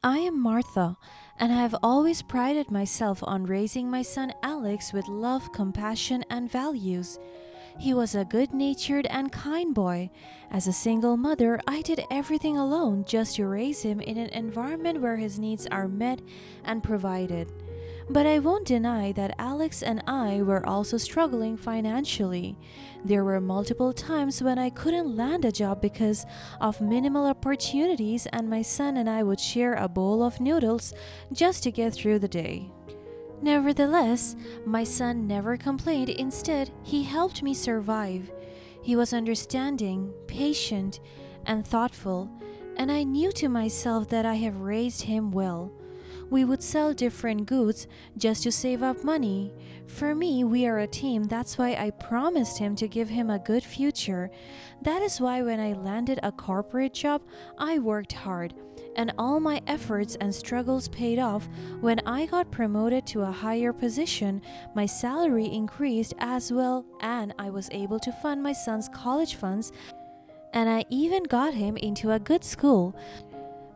I am Martha, and I have always prided myself on raising my son Alex with love, compassion, and values. He was a good natured and kind boy. As a single mother, I did everything alone just to raise him in an environment where his needs are met and provided. But I won't deny that Alex and I were also struggling financially. There were multiple times when I couldn't land a job because of minimal opportunities, and my son and I would share a bowl of noodles just to get through the day. Nevertheless, my son never complained. Instead, he helped me survive. He was understanding, patient, and thoughtful, and I knew to myself that I have raised him well. We would sell different goods just to save up money. For me, we are a team. That's why I promised him to give him a good future. That is why when I landed a corporate job, I worked hard, and all my efforts and struggles paid off. When I got promoted to a higher position, my salary increased as well, and I was able to fund my son's college funds, and I even got him into a good school.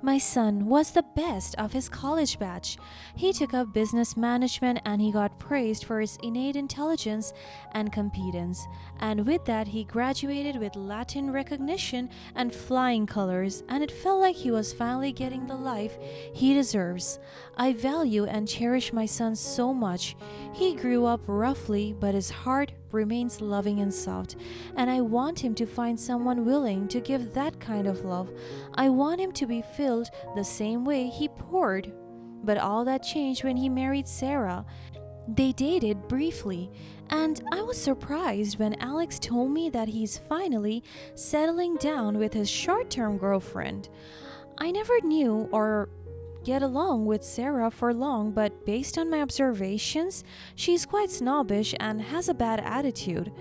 My son was the best of his college batch. He took up business management and he got praised for his innate intelligence and competence. And with that, he graduated with Latin recognition and flying colors, and it felt like he was finally getting the life he deserves. I value and cherish my son so much. He grew up roughly, but his heart remains loving and soft, and I want him to find someone willing to give that kind of love. I want him to be filled the same way he poured. But all that changed when he married Sarah. They dated briefly, and I was surprised when Alex told me that he's finally settling down with his short-term girlfriend. I never knew or get along with Sarah for long, but based on my observations, she's quite snobbish and has a bad attitude.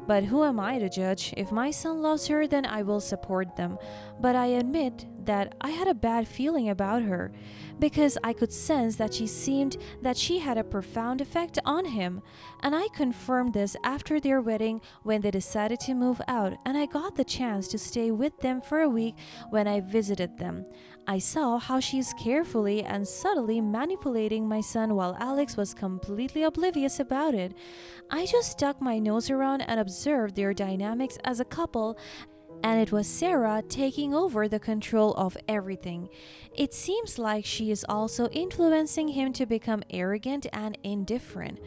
But who am I to judge? If my son loves her, then I will support them. But I admit that I had a bad feeling about her because I could sense that she had a profound effect on him. And I confirmed this after their wedding when they decided to move out, and I got the chance to stay with them for a week when I visited them. I saw how she is carefully and subtly manipulating my son while Alex was completely oblivious about it. I just stuck my nose around and observed their dynamics as a couple, and it was Sarah taking over the control of everything. It seems like she is also influencing him to become arrogant and indifferent.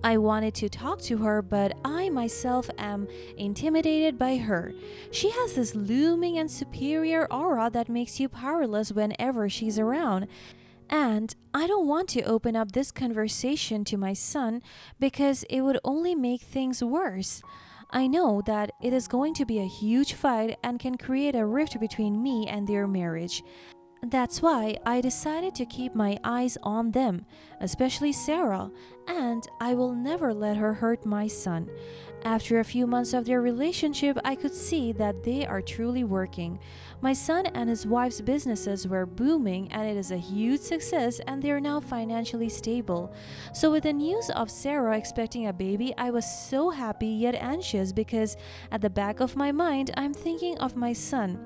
I wanted to talk to her, but I myself am intimidated by her. She has this looming and superior aura that makes you powerless whenever she's around. And I don't want to open up this conversation to my son because it would only make things worse. I know that it is going to be a huge fight and can create a rift between me and their marriage. That's why I decided to keep my eyes on them, especially Sarah, and I will never let her hurt my son. After a few months of their relationship, I could see that they are truly working. My son and his wife's businesses were booming, and it is a huge success, and they are now financially stable. So with the news of Sarah expecting a baby, I was so happy yet anxious because at the back of my mind, I'm thinking of my son.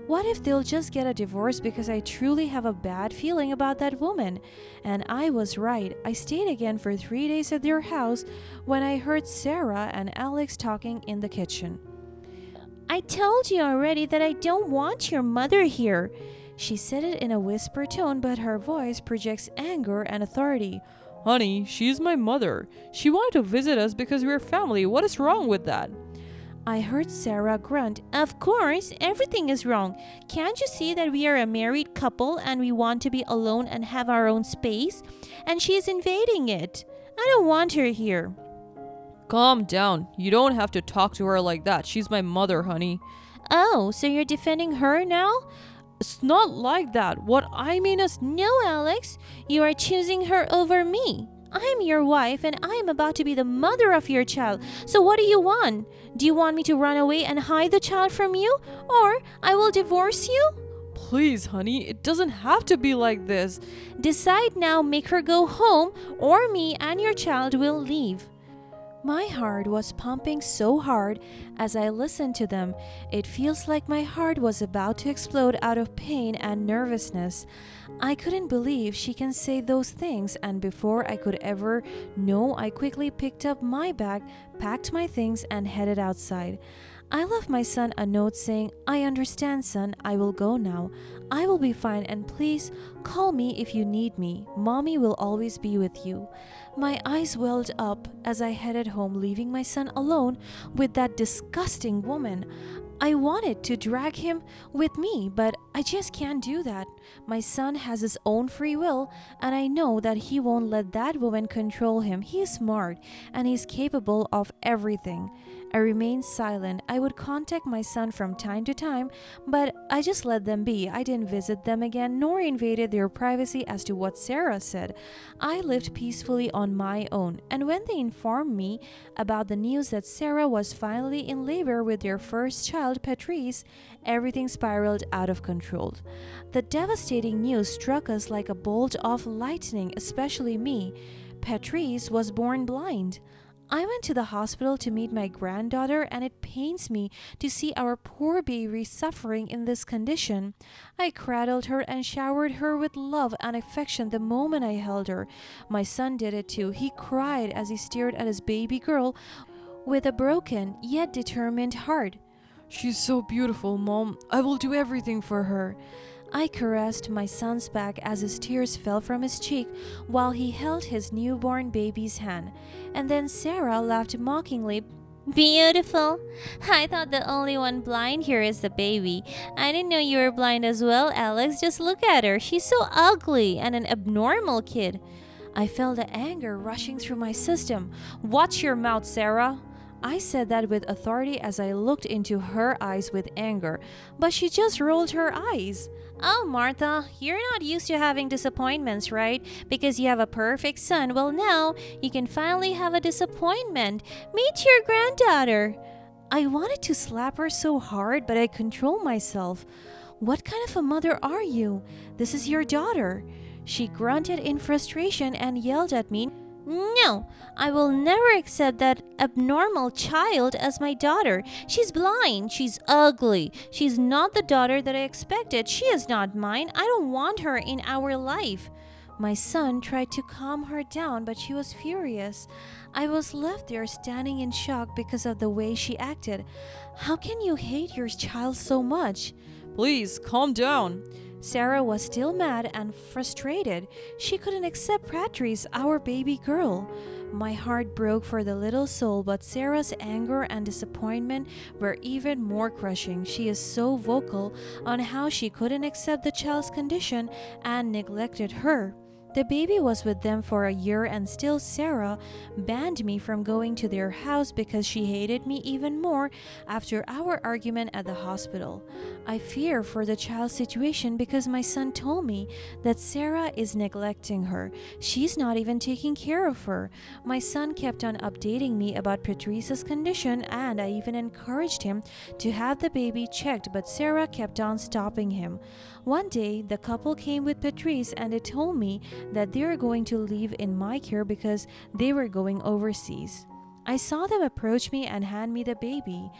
What if they'll just get a divorce because I truly have a bad feeling about that woman? And I was right. I stayed again for 3 days at their house when I heard Sarah and Alex talking in the kitchen. "I told you already that I don't want your mother here." She said it in a whisper tone, but her voice projects anger and authority. Honey, she's my mother. She wanted to visit us because we're family. What is wrong with that? I heard Sarah grunt. "Of course, everything is wrong. Can't you see that we are a married couple and we want to be alone and have our own space? And she is invading it. I don't want her here." Calm down. You don't have to talk to her like that. She's my mother, honey. Oh, so you're defending her now? It's not like that. What I mean is, No, Alex, you are choosing her over me. I'm your wife and I am about to be the mother of your child. So what do you want? Do you want me to run away and hide the child from you? Or I will divorce you? please, honey, it doesn't have to be like this. Decide now, make her go home, or me and your child will leave. My heart was pumping so hard as I listened to them. It feels like my heart was about to explode out of pain and nervousness. I couldn't believe she can say those things, and before I could ever know, I quickly picked up my bag, packed my things, and headed outside. I left my son a note saying, "I understand, son. I will go now. I will be fine, and please call me if you need me. Mommy will always be with you." My eyes welled up as I headed home, leaving my son alone with that disgusting woman. I wanted to drag him with me, but I just can't do that. My son has his own free will, and I know that he won't let that woman control him. He is smart and he's capable of everything. I remained silent. I would contact my son from time to time, but I just let them be. I didn't visit them again nor invaded their privacy as to what Sarah said. I lived peacefully on my own, and when they informed me about the news that Sarah was finally in labor with their first child, Patrice, everything spiraled out of control. The devastating news struck us like a bolt of lightning, especially me. Patrice was born blind. I went to the hospital to meet my granddaughter, and it pains me to see our poor baby suffering in this condition. I cradled her and showered her with love and affection the moment I held her. My son did it too. He cried as he stared at his baby girl with a broken yet determined heart. She's so beautiful, Mom. I will do everything for her. I caressed my son's back as his tears fell from his cheek while he held his newborn baby's hand. And then Sarah laughed mockingly. "Beautiful. I thought the only one blind here is the baby. I didn't know you were blind as well, Alex. Just look at her. She's so ugly and an abnormal kid." I felt the anger rushing through my system. "Watch your mouth, Sarah." I said that with authority as I looked into her eyes with anger, but she just rolled her eyes. "Oh, Martha, you're not used to having disappointments, right? Because you have a perfect son. Well, now you can finally have a disappointment. Meet your granddaughter." I wanted to slap her so hard, but I controlled myself. "What kind of a mother are you? This is your daughter." She grunted in frustration and yelled at me. "No, I will never accept that abnormal child as my daughter. She's blind. She's ugly. She's not the daughter that I expected. She is not mine. I don't want her in our life." My son tried to calm her down, but she was furious. I was left there standing in shock because of the way she acted. How can you hate your child so much? Please, calm down. Sarah was still mad and frustrated. She couldn't accept Patrice, our baby girl. My heart broke for the little soul, but Sarah's anger and disappointment were even more crushing. She is so vocal on how she couldn't accept the child's condition and neglected her. The baby was with them for a year, and still Sarah banned me from going to their house because she hated me even more after our argument at the hospital. I fear for the child's situation because my son told me that Sarah is neglecting her. She's not even taking care of her. My son kept on updating me about Patrice's condition, and I even encouraged him to have the baby checked, but Sarah kept on stopping him. One day, the couple came with Patrice and they told me that they are going to live in my care because they were going overseas. I saw them approach me and hand me the baby.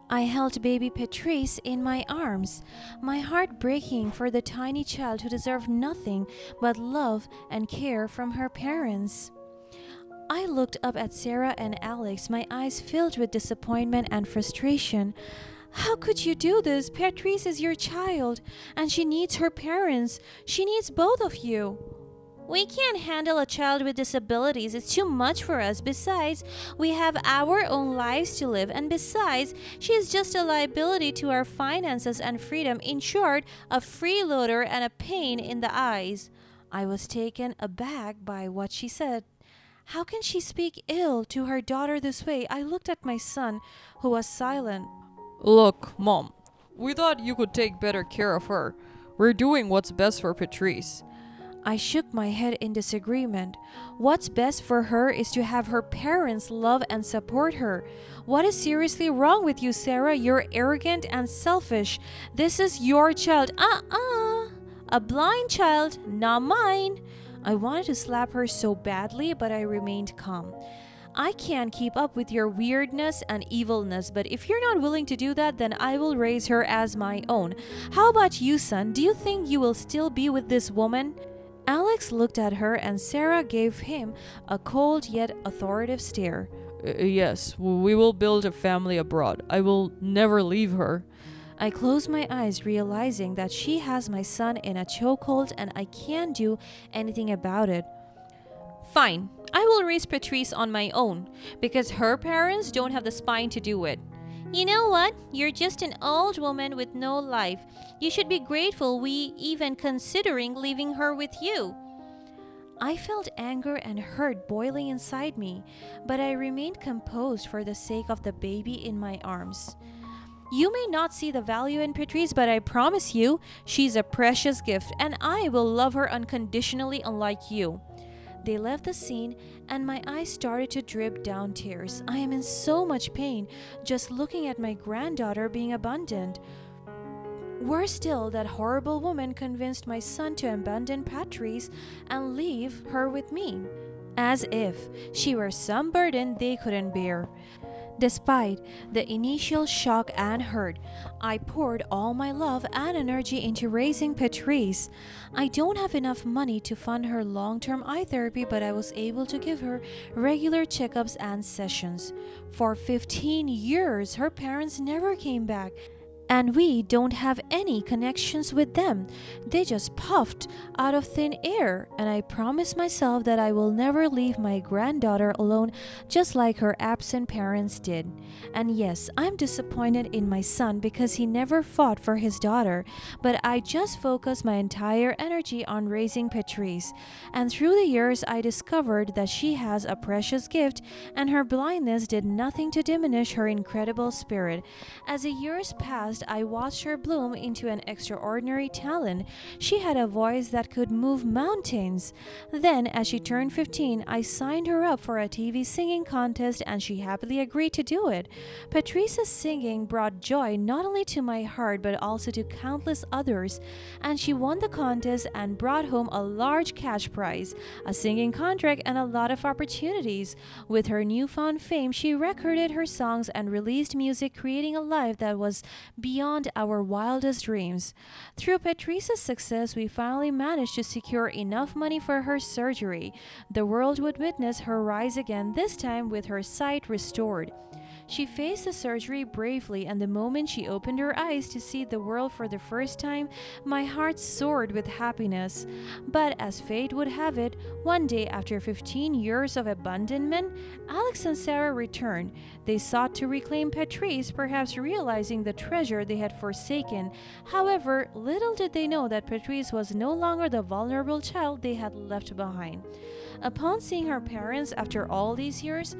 I held baby Patrice in my arms, my heart breaking for the tiny child who deserved nothing but love and care from her parents. I looked up at Sarah and Alex, my eyes filled with disappointment and frustration. How could you do this? Patrice is your child, and she needs her parents. She needs both of you. We can't handle a child with disabilities. It's too much for us. Besides, we have our own lives to live. And besides, she is just a liability to our finances and freedom. In short, a freeloader and a pain in the eyes. I was taken aback by what she said. How can she speak ill to her daughter this way? I looked at my son, who was silent. Look, Mom, we thought you could take better care of her. We're doing what's best for Patrice. I shook my head in disagreement. What's best for her is to have her parents love and support her. What is seriously wrong with you, Sarah? You're arrogant and selfish. This is your child. A blind child, not mine. I wanted to slap her so badly, but I remained calm. I can't keep up with your weirdness and evilness, but if you're not willing to do that, then I will raise her as my own. How about you, son? Do you think you will still be with this woman?" Alex looked at her and Sarah gave him a cold yet authoritative stare. Yes, we will build a family abroad. I will never leave her." I closed my eyes, realizing that she has my son in a chokehold and I can't do anything about it. "Fine, I will raise Patrice on my own, because her parents don't have the spine to do it." "You know what? You're just an old woman with no life. You should be grateful we even considering leaving her with you." I felt anger and hurt boiling inside me, but I remained composed for the sake of the baby in my arms. "You may not see the value in Patrice, but I promise you, she's a precious gift, and I will love her unconditionally, unlike you." They left the scene, and my eyes started to drip down tears. I am in so much pain just looking at my granddaughter being abandoned. Worse still, that horrible woman convinced my son to abandon Patrice and leave her with me, as if she were some burden they couldn't bear. Despite the initial shock and hurt, I poured all my love and energy into raising Patrice. I don't have enough money to fund her long-term eye therapy, but I was able to give her regular checkups and sessions. For 15 years, her parents never came back, and we don't have any connections with them. They just puffed out of thin air, and I promised myself that I will never leave my granddaughter alone, just like her absent parents did. And yes, I'm disappointed in my son because he never fought for his daughter, but I just focused my entire energy on raising Patrice. And through the years, I discovered that she has a precious gift, and her blindness did nothing to diminish her incredible spirit. As the years passed, I watched her bloom into an extraordinary talent. She had a voice that could move mountains. Then, as she turned 15, I signed her up for a TV singing contest, and she happily agreed to do it. Patrice's singing brought joy not only to my heart but also to countless others, and she won the contest and brought home a large cash prize, a singing contract, and a lot of opportunities. With her newfound fame, she recorded her songs and released music, creating a life that was beyond our wildest dreams. Through Patrice's success, we finally managed to secure enough money for her surgery. The world would witness her rise again, this time with her sight restored. She faced the surgery bravely, and the moment she opened her eyes to see the world for the first time, my heart soared with happiness. But as fate would have it, one day after 15 years of abandonment, Alex and Sarah returned. They sought to reclaim Patrice, perhaps realizing the treasure they had forsaken. However, little did they know that Patrice was no longer the vulnerable child they had left behind. Upon seeing her parents after all these years,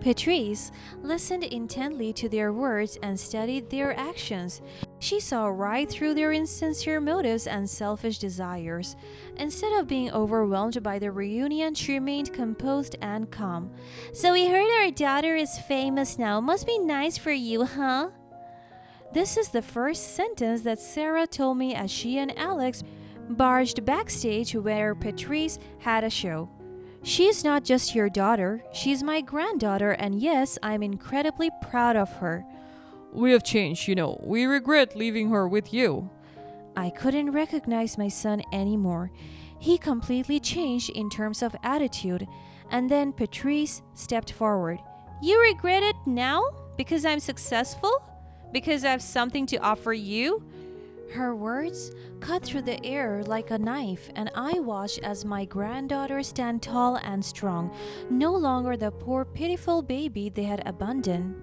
Patrice listened intently to their words and studied their actions. She saw right through their insincere motives and selfish desires. Instead of being overwhelmed by the reunion, she remained composed and calm. "So we heard our daughter is famous now. Must be nice for you, huh?" This is the first sentence that Sarah told me as she and Alex barged backstage where Patrice had a show. "She's not just your daughter, she's my granddaughter, and yes, I'm incredibly proud of her." "We have changed, you know. We regret leaving her with you." I couldn't recognize my son anymore. He completely changed in terms of attitude. And then Patrice stepped forward. "You regret it now? Because I'm successful? Because I have something to offer you?" Her words cut through the air like a knife, and I watched as my granddaughter stand tall and strong, no longer the poor pitiful baby they had abandoned.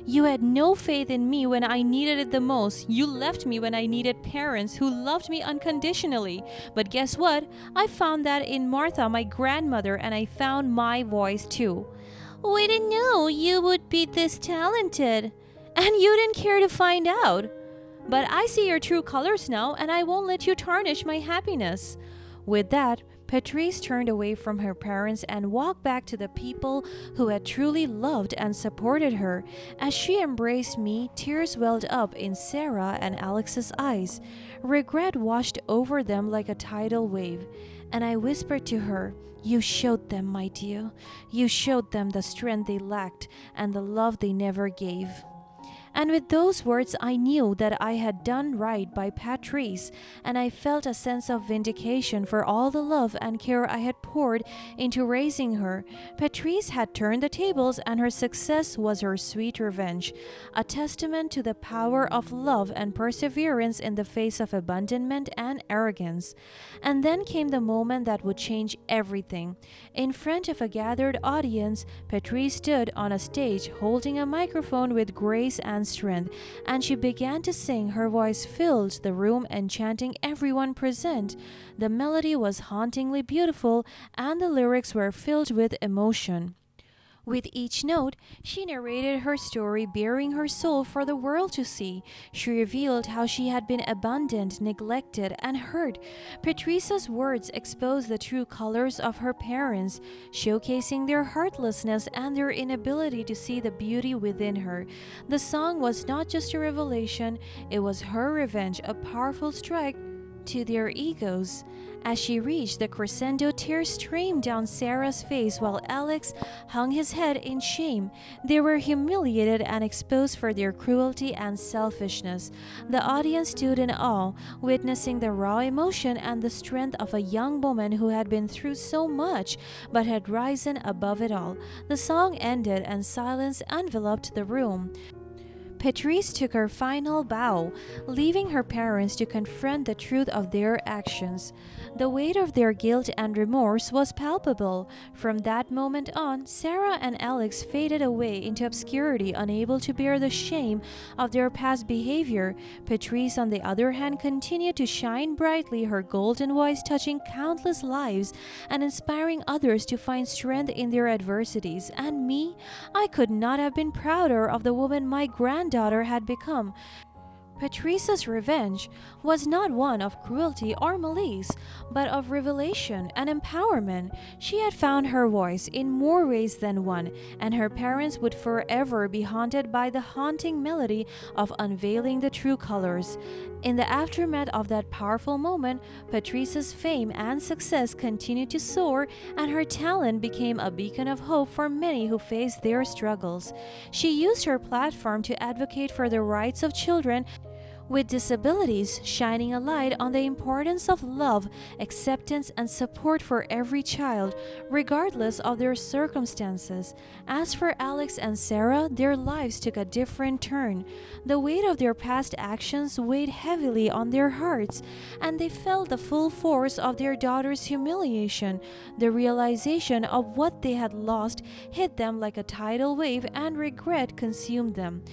"You had no faith in me when I needed it the most. You left me when I needed parents who loved me unconditionally. But guess what? I found that in Martha, my grandmother, and I found my voice too." "We didn't know you would be this talented, and you didn't care to find out. But I see your true colors now, and I won't let you tarnish my happiness." With that, Patrice turned away from her parents and walked back to the people who had truly loved and supported her. As she embraced me, tears welled up in Sarah and Alex's eyes. Regret washed over them like a tidal wave. And I whispered to her, "You showed them, my dear. You showed them the strength they lacked and the love they never gave." And with those words, I knew that I had done right by Patrice, and I felt a sense of vindication for all the love and care I had poured into raising her. Patrice had turned the tables, and her success was her sweet revenge, a testament to the power of love and perseverance in the face of abandonment and arrogance. And then came the moment that would change everything. In front of a gathered audience, Patrice stood on a stage holding a microphone with grace and strength, and she began to sing. Her voice filled the room, enchanting everyone present. The melody was hauntingly beautiful, and the lyrics were filled with emotion. With each note, she narrated her story, bearing her soul for the world to see. She revealed how she had been abandoned, neglected, and hurt. Patrice's words exposed the true colors of her parents, showcasing their heartlessness and their inability to see the beauty within her. The song was not just a revelation, it was her revenge, a powerful strike to their egos. As she reached the crescendo, tears streamed down Sarah's face while Alex hung his head in shame. They were humiliated and exposed for their cruelty and selfishness. The audience stood in awe, witnessing the raw emotion and the strength of a young woman who had been through so much but had risen above it all. The song ended and silence enveloped the room. Patrice took her final bow, leaving her parents to confront the truth of their actions. The weight of their guilt and remorse was palpable. From that moment on, Sarah and Alex faded away into obscurity, unable to bear the shame of their past behavior. Patrice, on the other hand, continued to shine brightly, her golden voice touching countless lives and inspiring others to find strength in their adversities. And me, I could not have been prouder of the woman my granddaughter had become. Patrice's revenge was not one of cruelty or malice, but of revelation and empowerment. She had found her voice in more ways than one, and her parents would forever be haunted by the haunting melody of unveiling the true colors. In the aftermath of that powerful moment, Patrice's fame and success continued to soar, and her talent became a beacon of hope for many who faced their struggles. She used her platform to advocate for the rights of children with disabilities, shining a light on the importance of love, acceptance, and support for every child, regardless of their circumstances. As for Alex and Sarah, their lives took a different turn. The weight of their past actions weighed heavily on their hearts, and they felt the full force of their daughter's humiliation. The realization of what they had lost hit them like a tidal wave, and regret consumed them.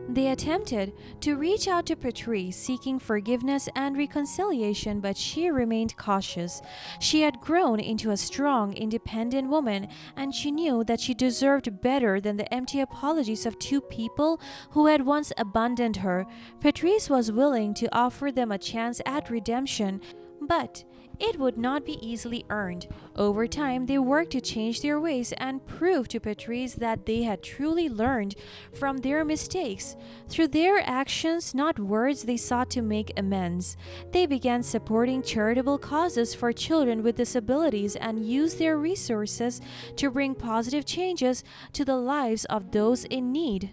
They attempted to reach out to Patrice, seeking forgiveness and reconciliation, but she remained cautious. She had grown into a strong, independent woman, and she knew that she deserved better than the empty apologies of two people who had once abandoned her. Patrice was willing to offer them a chance at redemption, but it would not be easily earned. Over time, they worked to change their ways and prove to Patrice that they had truly learned from their mistakes. Through their actions, not words, they sought to make amends. They began supporting charitable causes for children with disabilities and used their resources to bring positive changes to the lives of those in need.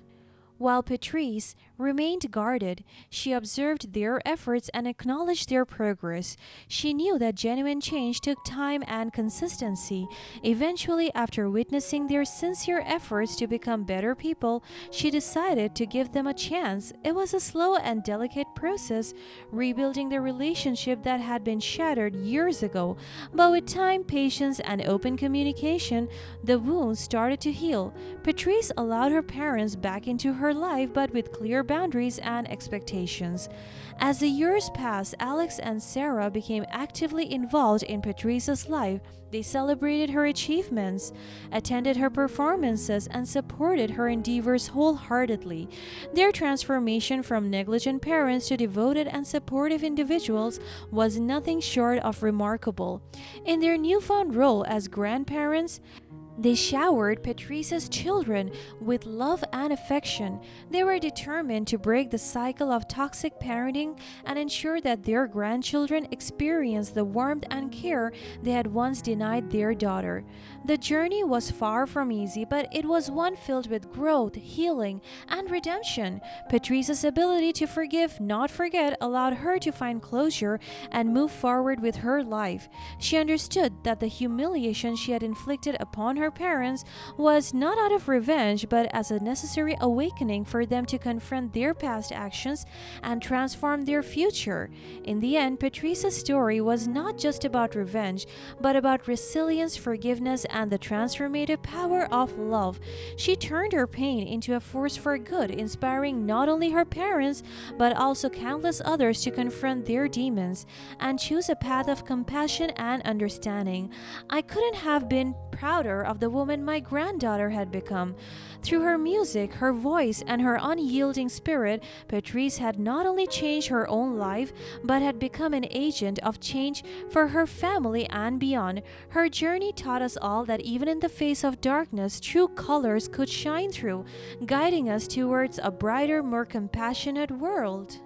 While Patrice remained guarded, she observed their efforts and acknowledged their progress. She knew that genuine change took time and consistency. Eventually, after witnessing their sincere efforts to become better people, she decided to give them a chance. It was a slow and delicate process, rebuilding the relationship that had been shattered years ago. But with time, patience, and open communication, the wounds started to heal. Patrice allowed her parents back into her life, but with clear boundaries and expectations. As the years passed, Alex and Sarah became actively involved in Patrice's life. They celebrated her achievements, attended her performances, and supported her endeavors wholeheartedly. Their transformation from negligent parents to devoted and supportive individuals was nothing short of remarkable. In their newfound role as grandparents, they showered Patrice's children with love and affection. They were determined to break the cycle of toxic parenting and ensure that their grandchildren experienced the warmth and care they had once denied their daughter. The journey was far from easy, but it was one filled with growth, healing, and redemption. Patrice's ability to forgive, not forget, allowed her to find closure and move forward with her life. She understood that the humiliation she had inflicted upon her parents was not out of revenge but as a necessary awakening for them to confront their past actions and transform their future. In the end, Patrice's story was not just about revenge but about resilience, forgiveness, and the transformative power of love. She turned her pain into a force for good, inspiring not only her parents but also countless others to confront their demons and choose a path of compassion and understanding. I couldn't have been prouder of the woman my granddaughter had become. Through her music, her voice, and her unyielding spirit, Patrice had not only changed her own life, but had become an agent of change for her family and beyond. Her journey taught us all that even in the face of darkness, true colors could shine through, guiding us towards a brighter, more compassionate world.